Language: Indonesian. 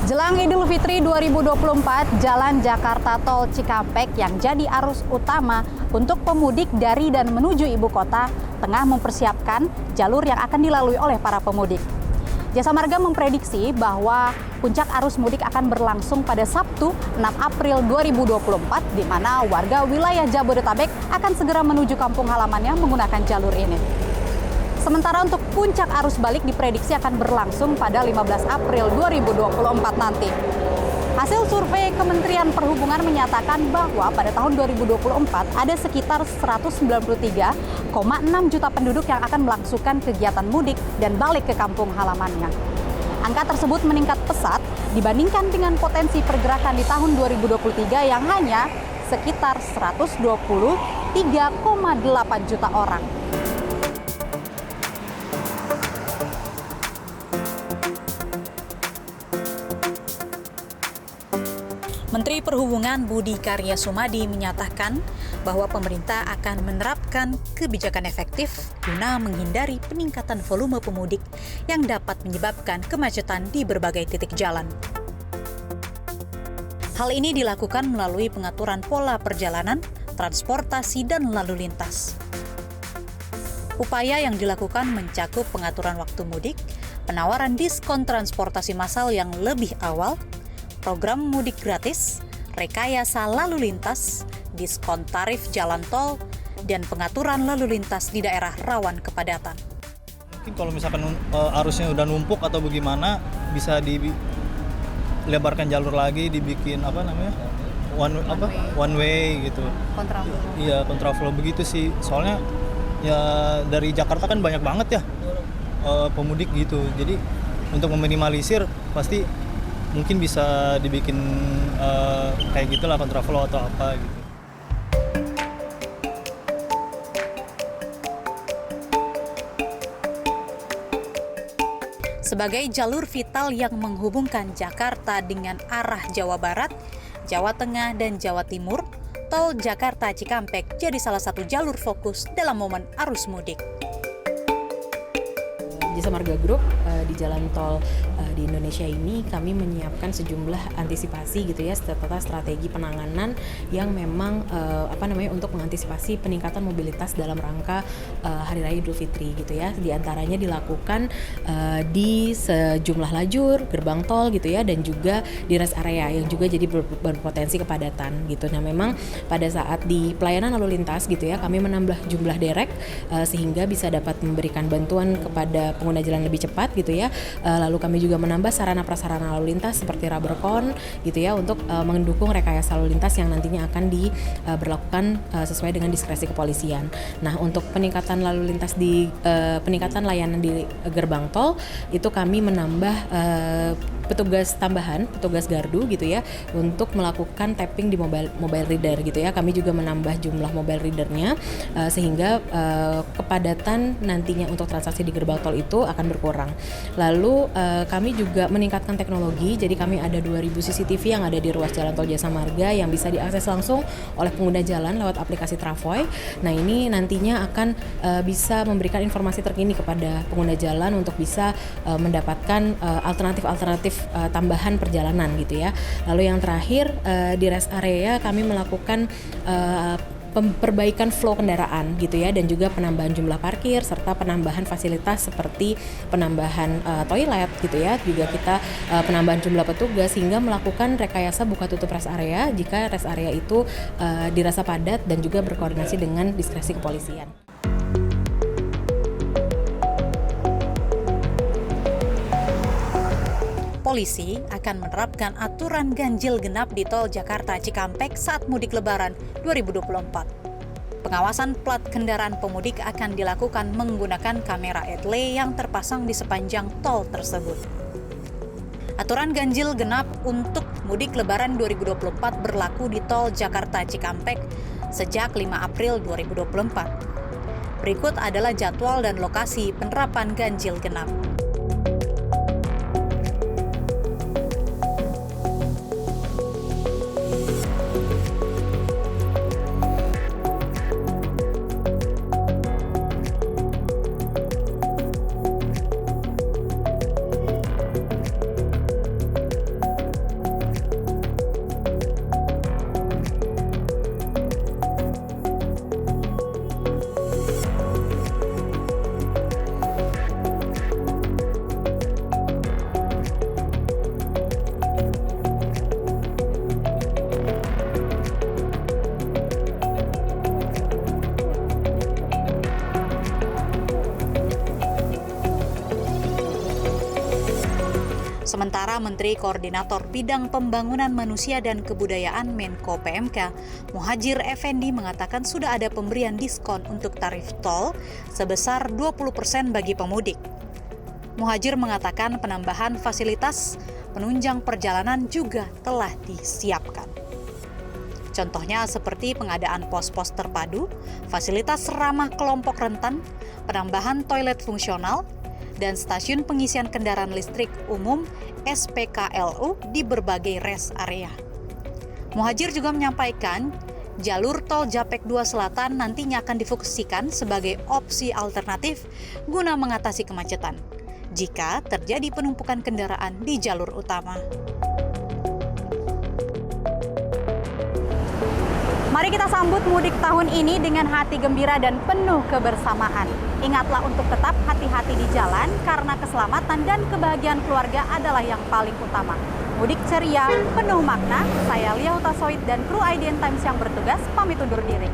Jelang Idul Fitri 2024, Jalan Jakarta Tol Cikampek yang jadi arus utama untuk pemudik dari dan menuju ibu kota tengah mempersiapkan jalur yang akan dilalui oleh para pemudik. Jasa Marga memprediksi bahwa puncak arus mudik akan berlangsung pada Sabtu 6 April 2024, di mana warga wilayah Jabodetabek akan segera menuju kampung halamannya menggunakan jalur ini. Sementara untuk puncak arus balik diprediksi akan berlangsung pada 15 April 2024 nanti. Hasil survei Kementerian Perhubungan menyatakan bahwa pada tahun 2024 ada sekitar 193,6 juta penduduk yang akan melangsungkan kegiatan mudik dan balik ke kampung halamannya. Angka tersebut meningkat pesat dibandingkan dengan potensi pergerakan di tahun 2023 yang hanya sekitar 123,8 juta orang. Menteri Perhubungan Budi Karya Sumadi menyatakan bahwa pemerintah akan menerapkan kebijakan efektif guna menghindari peningkatan volume pemudik yang dapat menyebabkan kemacetan di berbagai titik jalan. Hal ini dilakukan melalui pengaturan pola perjalanan, transportasi, dan lalu lintas. Upaya yang dilakukan mencakup pengaturan waktu mudik, penawaran diskon transportasi massal yang lebih awal, program mudik gratis, rekayasa lalu lintas, diskon tarif jalan tol, dan pengaturan lalu lintas di daerah rawan kepadatan. Mungkin kalau misalkan arusnya udah numpuk atau bagaimana, bisa dilebarkan jalur lagi, dibikin one way gitu. Kontraflow. Iya, kontraflow begitu sih. Soalnya ya dari Jakarta kan banyak banget ya pemudik gitu. Jadi untuk meminimalisir pasti mungkin bisa dibikin kayak gitulah, kontraflow atau apa gitu. Sebagai jalur vital yang menghubungkan Jakarta dengan arah Jawa Barat, Jawa Tengah, dan Jawa Timur, tol Jakarta Cikampek jadi salah satu jalur fokus dalam momen arus mudik. Jasa Marga Group di jalan tol di Indonesia ini kami menyiapkan sejumlah antisipasi gitu ya, serta strategi penanganan yang memang untuk mengantisipasi peningkatan mobilitas dalam rangka Hari Raya Idul Fitri gitu ya. Di antaranya dilakukan di sejumlah lajur gerbang tol gitu ya, dan juga di rest area yang juga jadi berpotensi kepadatan gitu. Nah, memang pada saat di pelayanan lalu lintas gitu ya, kami menambah jumlah derek sehingga bisa dapat memberikan bantuan kepada pengguna jalan lebih cepat gitu ya. Lalu kami juga menambah sarana-prasarana lalu lintas seperti rubber cone gitu ya, untuk mendukung rekayasa lalu lintas yang nantinya akan diberlakukan sesuai dengan diskresi kepolisian. Nah, untuk peningkatan lalu lintas peningkatan layanan di gerbang tol itu kami menambah petugas tambahan, petugas gardu gitu ya, untuk melakukan tapping di mobile reader gitu ya. Kami juga menambah jumlah mobile readernya sehingga kepadatan nantinya untuk transaksi di gerbang tol itu akan berkurang. Lalu kami juga meningkatkan teknologi, jadi kami ada 2000 CCTV yang ada di ruas jalan tol Jasa Marga yang bisa diakses langsung oleh pengguna jalan lewat aplikasi Travoy. Nah, ini nantinya akan bisa memberikan informasi terkini kepada pengguna jalan untuk bisa mendapatkan alternatif tambahan perjalanan gitu ya. Lalu yang terakhir di rest area kami melakukan perbaikan flow kendaraan gitu ya, dan juga penambahan jumlah parkir serta penambahan fasilitas seperti penambahan toilet gitu ya. Juga kita penambahan jumlah petugas hingga melakukan rekayasa buka tutup rest area jika rest area itu dirasa padat, dan juga berkoordinasi dengan diskresi kepolisian. Polisi akan menerapkan aturan ganjil genap di tol Jakarta Cikampek saat mudik Lebaran 2024. Pengawasan plat kendaraan pemudik akan dilakukan menggunakan kamera etle yang terpasang di sepanjang tol tersebut. Aturan ganjil genap untuk mudik Lebaran 2024 berlaku di tol Jakarta Cikampek sejak 5 April 2024. Berikut adalah jadwal dan lokasi penerapan ganjil genap. Sementara Menteri Koordinator Bidang Pembangunan Manusia dan Kebudayaan Menko PMK, Muhadjir Effendi mengatakan sudah ada pemberian diskon untuk tarif tol sebesar 20% bagi pemudik. Muhadjir mengatakan penambahan fasilitas penunjang perjalanan juga telah disiapkan. Contohnya seperti pengadaan pos-pos terpadu, fasilitas ramah kelompok rentan, penambahan toilet fungsional, dan stasiun pengisian kendaraan listrik umum SPKLU di berbagai rest area. Muhadjir juga menyampaikan jalur tol Japek 2 Selatan nantinya akan difungsikan sebagai opsi alternatif guna mengatasi kemacetan jika terjadi penumpukan kendaraan di jalur utama. Mari kita sambut mudik tahun ini dengan hati gembira dan penuh kebersamaan. Ingatlah untuk tetap hati-hati di jalan karena keselamatan dan kebahagiaan keluarga adalah yang paling utama. Mudik ceria, penuh makna. Saya Lia Hutasoid dan kru IDN Times yang bertugas pamit undur diri.